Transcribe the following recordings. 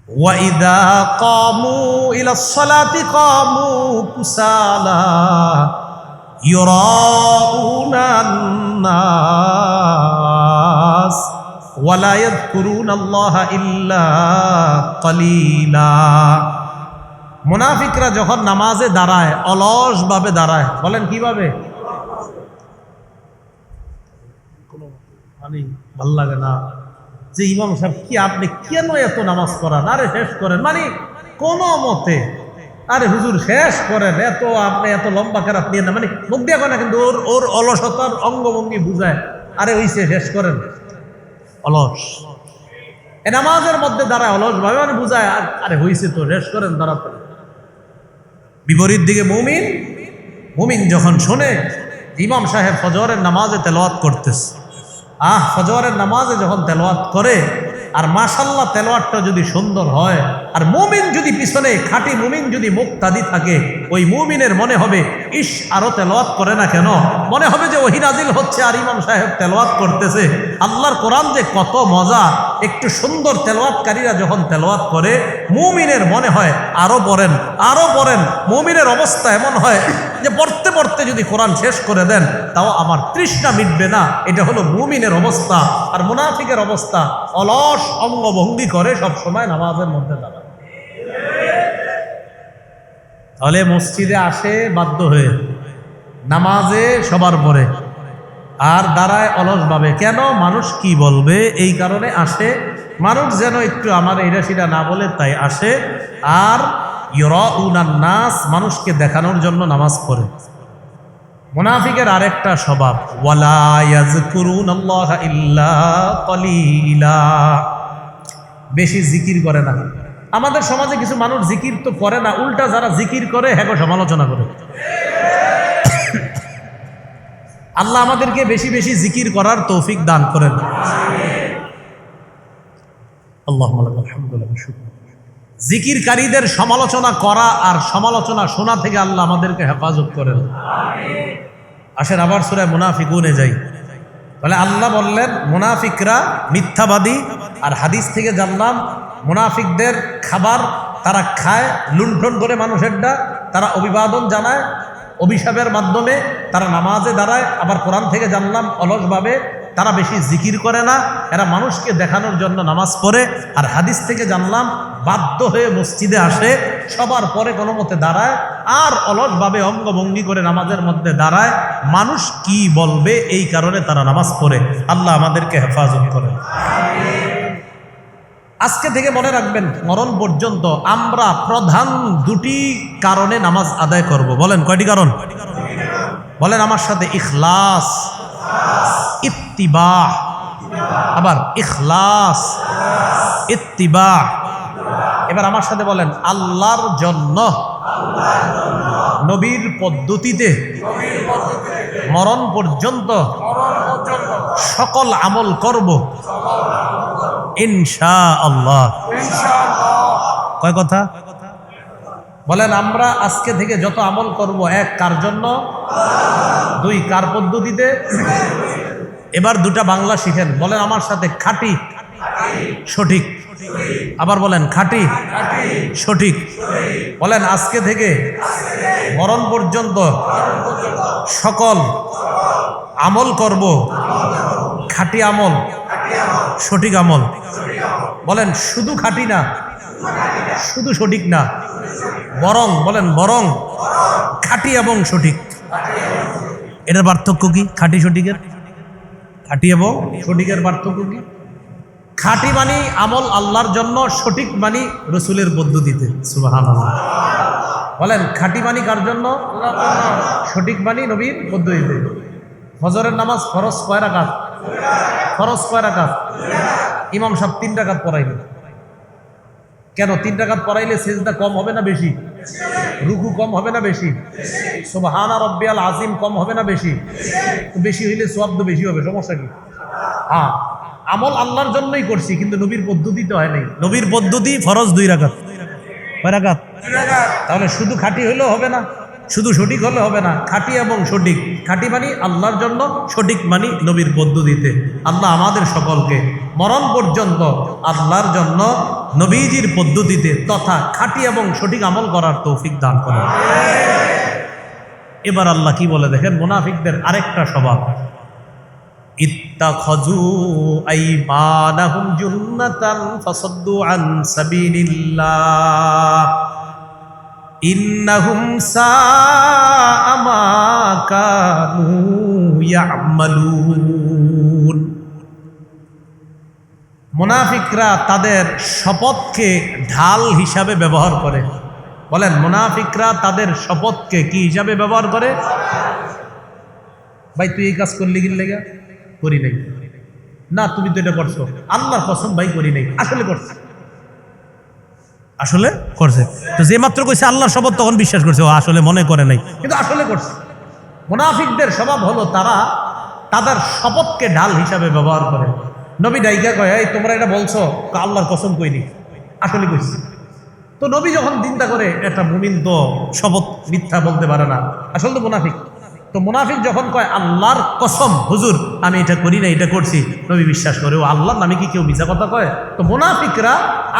وَإِذَا قَامُوا إِلَى الصَّلَاةِ قَامُوا كُسَالَى يُرَاءُونَ النَّاسَ وَلَا يَذْكُرُونَ اللَّهَ إِلَّا قَلِيلًا। মুনাফিকরা যখন নামাজে দাঁড়ায় অলসভাবে দাঁড়ায়। বলেন কিভাবে? ভাল লাগে না যে ইমাম সাহেব কি আপনি কেন এত নামাজ পড়ান, আরে শেষ করেন, মানে কোনো মতে, আরে হুজুর শেষ করেন, এত আপনি এত লম্বা কেরাত নিয়ে না, মানে মুখ দিয়ে না, কিন্তু ওর ওর অলসতার অঙ্গভঙ্গি বুঝায়, আরে হইছে শেষ করেন, অলস। এ নামাজের মধ্যে দাঁড়ায় অলস ভাবে, মানে বুঝায় আরে হইছে তো শেষ করেন তাড়াতাড়ি। বিপরীত দিকে মুমিন যখন শোনে ইমাম সাহেব ফজরের নামাজে তেলাওয়াত করতেছে, ফজরের নামাজে যখন তেলাওয়াত করে, আর মাশাআল্লাহ তেলাওয়াতটা যদি সুন্দর হয়, আর মুমিন যদি পিছনে খাঁটি মুমিন যদি মুক্তাদি থাকে, ওই মুমিনের মনে হবে ইস আরো তেলাওয়াত করে না কেন, মনে হবে যে ওহী নাজিল হচ্ছে আর ইমাম সাহেব তেলাওয়াত করতেছে। আল্লাহর কোরআন যে কত মজা, একটু সুন্দর তেলাওয়াতকারীরা যখন তেলাওয়াত করে মুমিনের মনে হয় আরো পড়েন আরো পড়েন। মুমিনের অবস্থা এমন হয় যে পড়তে পড়তে যদি কোরআন শেষ করে দেন তাও আমার তৃষ্ণা মিটবে না। এটা হলো মুমিনের অবস্থা। আর মুনাফিকের অবস্থা অলস অঙ্গভঙ্গি করে সব সময় নামাজের মধ্যে দাঁড়ায়। তাহলে মসজিদে আসে বাধ্য হয়ে, নামাজে সবার পরে, আর দাঁড়ায় অলসভাবে। কেন? মানুষ কি বলবে এই কারণে আসে, মানুষ যেন একটু আমার এইটা সেটা না বলে তাই আসে। আর ইউরাউনান নাস, মানুষকে দেখানোর জন্য নামাজ পড়ে। মুনাফিকের আরেকটা স্বভাব, ওয়ালা ইয়াযকুরুনাল্লাহা ইল্লা কলিলা, বেশি জিকির করে না। আমাদের সমাজে কিছু মানুষ জিকির তো করে না, উল্টা যারা জিকির করে হ্যাঁ সমালোচনা করে। আল্লাহ আমাদেরকে বেশি বেশি জিকির করার তৌফিক দান করেন। আল্লাহুম্মা লাকাল হামদু ওয়া লাকাল শুকর। জিকিরকারীদের সমালোচনা করা আর সমালোচনা শোনা থেকে আল্লাহ আমাদেরকে হেফাজত করেন। আসেন আবার সূরা মুনাফিকুনে যাই। তাহলে আল্লাহ বললেন মুনাফিকরা মিথ্যাবাদী, আর হাদিস থেকে জানলাম মুনাফিকদের খাবার তারা খায় লুণ্ঠন করে মানুষেরটা, তারা অভিবাদন জানায় অভিশাপের মাধ্যমে, তারা নামাজে দাঁড়ায়। আবার কোরআন থেকে জানলাম অলসভাবে, তারা বেশি জিকির করে না, এরা মানুষকে দেখানোর জন্য নামাজ পড়ে। আর হাদিস থেকে জানলাম বাধ্য হয়ে মসজিদে আসে, সবার পরে কোনো মতে দাঁড়ায়, আর অলসভাবে অঙ্গভঙ্গি করে নামাজের মধ্যে দাঁড়ায়। মানুষ কি বলবে এই কারণে তারা নামাজ পড়ে। আল্লাহ আমাদেরকে হেফাজত করে। আজকে থেকে মনে রাখবেন, মরণ পর্যন্ত আমরা প্রধান দুটি কারণে নামাজ আদায় করব। বলেন কয়টি কারণ? বলেন আমার সাথে, ইখলাস, ইত্তিবা। আবার ইখলাস, ইত্তিবা। এবার আমার সাথে বলেন, আল্লাহর জন্য নবীর পদ্ধতিতে মরণ পর্যন্ত সকল আমল করব ইনশাআল্লাহ। কয় কথা? বলেন আমরা আজকে থেকে যত আমল করব, এক কার জন্য, দুই কার পদ্ধতিতে। এবার দুটা বাংলা শিখেন, বলেন আমার সাথে, খাঁটি সঠিক। আবার বলেন খাঁটি সঠিক। বলেন আজকে থেকে মরণ পর্যন্ত সকল আমল করব খাঁটি আমল, সঠিক আমল। বলেন শুধু খাঁটি না, শুধু সঠিক না, বরং, বলেন বরং খাঁটি এবং সঠিক। এটার পার্থক্য কি? খাঁটি সঠিকের, খাঁটি এবং সঠিকের পার্থক্য কি? খাঁটি মানি আমল আল্লাহর জন্য, সঠিক মানি রসুলের পদ্ধতিতে। সুবহানাল্লাহ। বলেন খাঁটি মানি কার জন্য? সঠিক মানি নবীর পদ্ধতিতে। ফজরের নামাজ ফরজ কয় রাকাত? ফরজ কয় রাকাত? ইমাম সাহেব 3 রাকাত পড়াইলেন। কেন 3 রাকাত পড়াইলে সিজদা কম হবে না বেশি? রুকু কম হবে না বেশি? সুবহানা রাব্বিয়াল আযীম কম হবে না বেশি? বেশি হইলে সওয়াব তো বেশি হবে, সমস্যা কি? হ্যাঁ, আমল আল্লাহর জন্যই করছি, কিন্তু নবীর পদ্ধতিতে হয় নাই। নবীর পদ্ধতি ফরজ 2 রাকাত। কয় রাকাত? 2 রাকাত। তাহলে শুধু খাঁটি হইলেও হবে না, শুধু সঠিক হলে হবে না, খাঁটি এবং সঠিক। খাঁটি মানি আল্লাহর জন্য, সঠিক মানি নবীর পদ্ধতিতে। আল্লাহ আমাদের সকলকে মরণ পর্যন্ত আল্লাহর জন্য নবীজির পদ্ধতিতে তথা খাঁটি এবং সঠিক আমল করার তৌফিক দান করেন। এবার আল্লাহ কি বলে দেখেন, মুনাফিকদের আরেকটা স্বভাব, ইত্তাখাযু আইমানাহুম জুন্নাতান ফাসাদ্দু আন সাবিলিল্লাহ ইন্নাহুম সাআ মা কানু ইয়ামালুন। মুনাফিকরা তাদের শপথকে ঢাল হিসাবে ব্যবহার করে। বলেন, মুনাফিকরা তাদের শপথকে কি হিসাবে ব্যবহার করে? ভাই তুই এই কাজ করলি কি লেগা? করি নাই। না তুমি তো এটা করছো, আল্লাহর কসম ভাই করি নাই, আসলে করছে। আসলে করছে তো যে মাত্র কইছে আল্লাহর শপথ, তখন বিশ্বাস করছে ও আসলে মনে করে নাই, কিন্তু আসলে করছে। মুনাফিকদের স্বভাব হলো তারা তাদের শপথকে ঢাল হিসাবে ব্যবহার করে। নবী ডাইকা কয়, এই তোমরা এটা বলছো, আল্লাহর কসম কইনি, আসলে কইছি। তো নবী যখন চিন্তা করে একটা মুমিন তো শপথ মিথ্যা বলতে পারে না, আসলে তো মুনাফিক। তো মুনাফিক যখন কয় আল্লাহর কসম হুজুর আমি এটা করি না, এটা করছি, নবী বিশ্বাস করে। ও আল্লাহর নামে কি কেউ মিথ্যা কথা কয়? তো মুনাফিকরা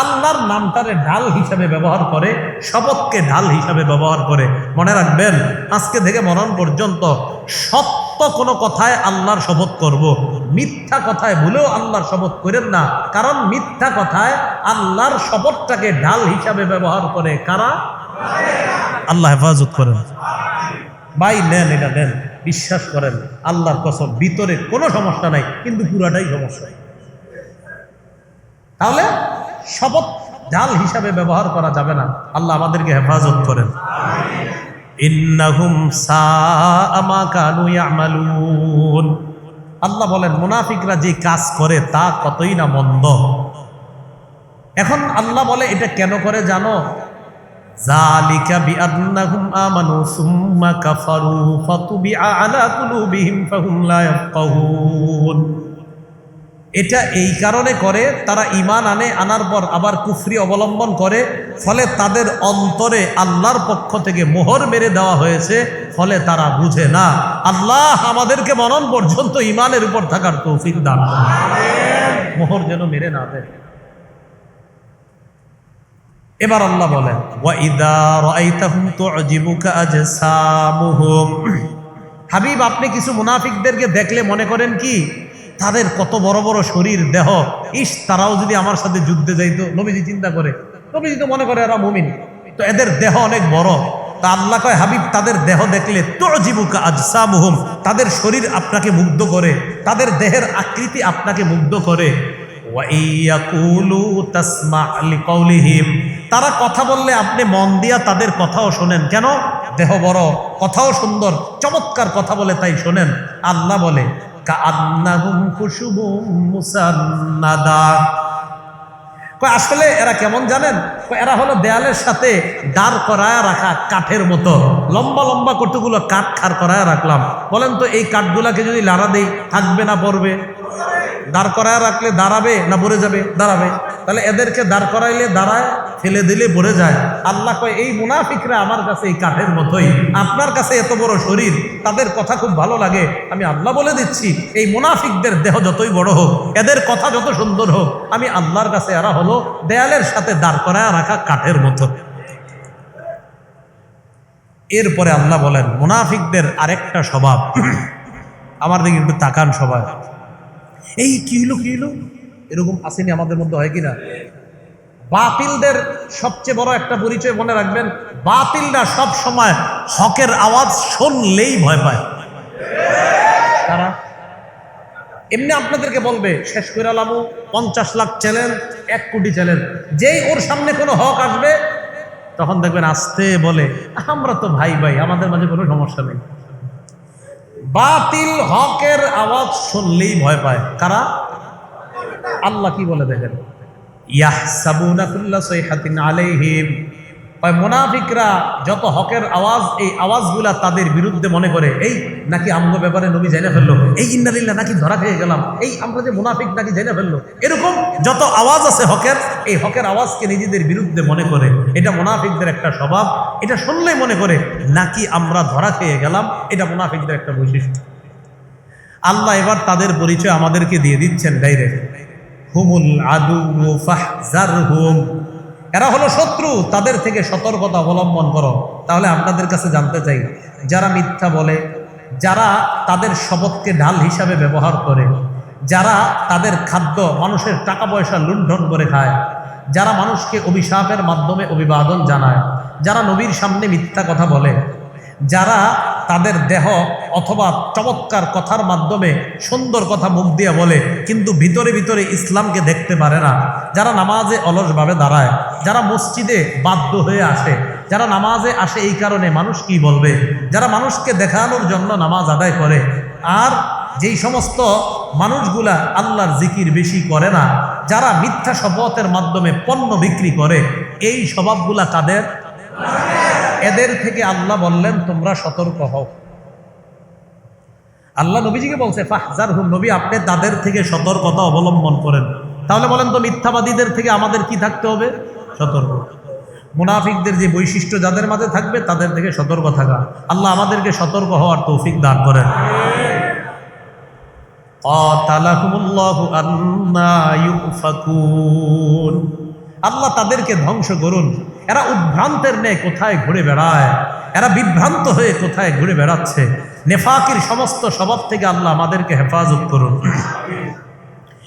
আল্লাহর নামটারে ঢাল হিসাবে ব্যবহার করে, শপথকে ঢাল হিসাবে ব্যবহার করে। মনে রাখবেন, আজকে থেকে মরণ পর্যন্ত সত্য কোনো কথায় আল্লাহর শপথ করব, মিথ্যা কথায় ভুলেও আল্লাহর শপথ করেন না। কারণ মিথ্যা কথায় আল্লাহর শপথটাকে ঢাল হিসাবে ব্যবহার করে কারা? আল্লাহ হেফাজত করেন। ভাই নেন, এটা নেন, বিশ্বাস করেন, আল্লাহর কসম ভিতরে কোনো সমস্যা নাই, কিন্তু পুরাটাই সমস্যা। তাহলে শপথ ঢাল হিসাবে ব্যবহার করা যাবে না। আল্লাহ আমাদেরকে হেফাজত করেন। ইন্নাহুম সাআ মা কানু ইয়ামালুন। আল্লাহ বলেন মুনাফিকরা যে কাজ করে তা কতই না মন্দ। এখন আল্লাহ বলে এটা কেন করে জানো? যালিকা বিআন্নাহুম আমানু সুম্মা কাফারু ফাতুবিআ আলা কুলুবিহিম ফাহুম লা ইয়াফকাহুন। এটা এই কারণে করে, তারা ঈমান আনে, আনার পর আবার কুফরি অবলম্বন করে, ফলে তাদের অন্তরে আল্লাহর পক্ষ থেকে মোহর মেরে দেওয়া হয়েছে, ফলে তারা বুঝে না। আল্লাহ আমাদেরকে মরণ পর্যন্ত ঈমানের উপর থাকার তৌফিক দান করুন, মোহর যেন মেরে না দেয়। এবার আল্লাহ বলেন, ওয়া ইযা রাআইতাহুম তু'জিবুকা আজসামুহুম। হাবিব, আপনি কিছু মুনাফিকদেরকে দেখলে মনে করেন কি তাদের কত বড় বড় শরীর, দেহ, ইস তারাও যদি আমার সাথে যুদ্ধে যাইতো। নবীজি চিন্তা করে, নবীজি তো মনে করে এরা মুমিন, তো এদের দেহ অনেক বড়। তা আল্লাহ কয়, হাবিব তাদের দেহ দেখলে তু'জিবুকা আজসামুহুম, তাদের শরীর আপনাকে মুগ্ধ করে, তাদের দেহের আকৃতি আপনাকে মুগ্ধ করে। ওয়া ইয়াকুলু তাসমা' লিকাউলিহিম, তারা কথা বললে আপনি মন দিয়া তাদের কথাও শোনেন। কেন? দেহ বড়, কথাও সুন্দর, চমৎকার কথা বলে তাই শোনেন। আল্লাহ বলে কাআন্নাহুম খুশুবুম মুসান্নাদা। আসলে এরা কেমন জানেন? এরা হলো দেয়ালের সাথে দাঁড় করায় রাখা কাঠের মতো, লম্বা লম্বা কতগুলো কাঠ খাড় করায় রাখলাম। বলেন তো এই কাঠগুলাকে যদি লাড়া দেই থাকবে না পড়বে? দাঁড় করায় রাখলে দাঁড়াবে না পড়ে যাবে? দাঁড়াবে। তাহলে এদেরকে দাঁড় করাইলে দাঁড়ায়, ফেলে দিলে পড়ে যায়। আল্লাহ কয় এই মুনাফিকরা আমার কাছে এই কাঠের মতোই, আপনার কাছে এত বড় শরীর, তাদের কথা খুব ভালো লাগে। আমি আল্লাহ বলে দিচ্ছি, এই মুনাফিকদের দেহ যতই বড় হোক, এদের কথা যত সুন্দর হোক, আমি আল্লাহর কাছে এরা হলো দেয়ালের সাথে দাঁড় করায় রাখা কাঠের মতো। এরপরে আল্লাহ বলেন মুনাফিকদের আরেকটা স্বভাব, আমার দিকে একটু তাকান সবাই। এই কি হলো কি হলো, এরকম আসেনি আমাদের মধ্যে, হয় কিনা? বাতিলদের সবচেয়ে বড় একটা পরিচয় মনে রাখবেন, বাতিলরা সব সময় হকের আওয়াজ শুনলেই ভয় পায়। তারা এমনি আপনাদেরকে বলবে শেষ করে লামু, 50 লাখ চ্যালেঞ্জ, 1 কোটি চ্যালেঞ্জ, যেই ওর সামনে কোনো হক আসবে তখন দেখবেন আস্তে বলে আমরা তো ভাই ভাই, আমাদের মাঝে কোনো সমস্যা নেই। বাতিল হকের আওয়াজ শুনলেই ভয় পায়। কারা? আল্লাহ কি বলে দেখেন, ইয়াহসাবুনা কুল্লা সাইহাতিন আলাইহিম মুনাফিকরা যত হকের আওয়াজ, এই আওয়াজগুলা তাদের বিরুদ্ধে মনে করে, এই নাকি আমগো ব্যাপারে নবী জাইনা ফেললো, এই ইন্নালিল্লাহ নাকি ধরা খেয়ে গেলাম, এই আমরা যে মুনাফিক নাকি জাইনা ফেললো, এরকম যত আওয়াজ আছে হকের, এই হকের আওয়াজকে নিজেদের বিরুদ্ধে মনে করে। এটা মুনাফিকদের একটা স্বভাব। এটা শুনলেই মনে করে নাকি আমরা ধরা খেয়ে গেলাম। এটা মুনাফিকদের একটা বৈশিষ্ট্য। আল্লাহ এবার তাদের পরিচয় আমাদেরকে দিয়ে দিচ্ছেন ডাইরেক্ট। হুমুল আদু ফাহজারহুম, এরা হলো শত্রু, তাদের থেকে সতর্কতা অবলম্বন করো। তাহলে আপনাদের কাছে জানতে চাই, যারা মিথ্যা বলে, যারা তাদের শপথকে ঢাল হিসাবে ব্যবহার করে, যারা তাদের খাদ্য মানুষের টাকা পয়সা লুণ্ঠন করে খায়, যারা মানুষকে অভিশাপের মাধ্যমে অভিবাদন জানায়, যারা নবীর সামনে মিথ্যা কথা বলে, যারা তাদের দেহ অথবা চমৎকার কথার মাধ্যমে সুন্দর কথা মুখ দিয়ে বলে কিন্তু ভিতরে ভিতরে ইসলামকে দেখতে পারে না, যারা নামাজে অলসভাবে দাঁড়ায়, যারা মসজিদে বাধ্য হয়ে আসে, যারা নামাজে আসে এই কারণে মানুষ কি বলবে, যারা মানুষকে দেখানোর জন্য নামাজ আদায় করে, আর যেই সমস্ত মানুষগুলা আল্লাহর জিকির বেশি করে না, যারা মিথ্যা শপথের মাধ্যমে পণ্য বিক্রি করে, এই স্বভাবগুলা কাদের? এদের থেকে আল্লাহ বললেন তোমরা সতর্ক হও। আল্লাহ নবীজিকে বলছে ফাহজারহুম, নবী আপনি তাদের থেকে সতর্কতা অবলম্বন করেন। তাহলে বলেন তো মিথ্যাবাদীদের থেকে আমাদের কি থাকতে হবে? সতর্ক। মুনাফিকদের যে বৈশিষ্ট্য যাদের মাঝে থাকবে তাদের থেকে সতর্ক থাকা। আল্লাহ আমাদেরকে সতর্ক হওয়ার তৌফিক দান করেন। কাতালাহুমুল্লাহু আন্না ইউফাকুন, আল্লাহ তাদেরকে ধ্বংস করুন। এরা উদ্ভ্রান্তের ন্যায় কোথায় ঘুরে বেড়ায়, এরা বিভ্রান্ত হয়ে কোথায় ঘুরে বেড়াচ্ছে। নেফাকির সমস্ত স্বভাব থেকে আল্লাহ আমাদেরকে হেফাজত করুন।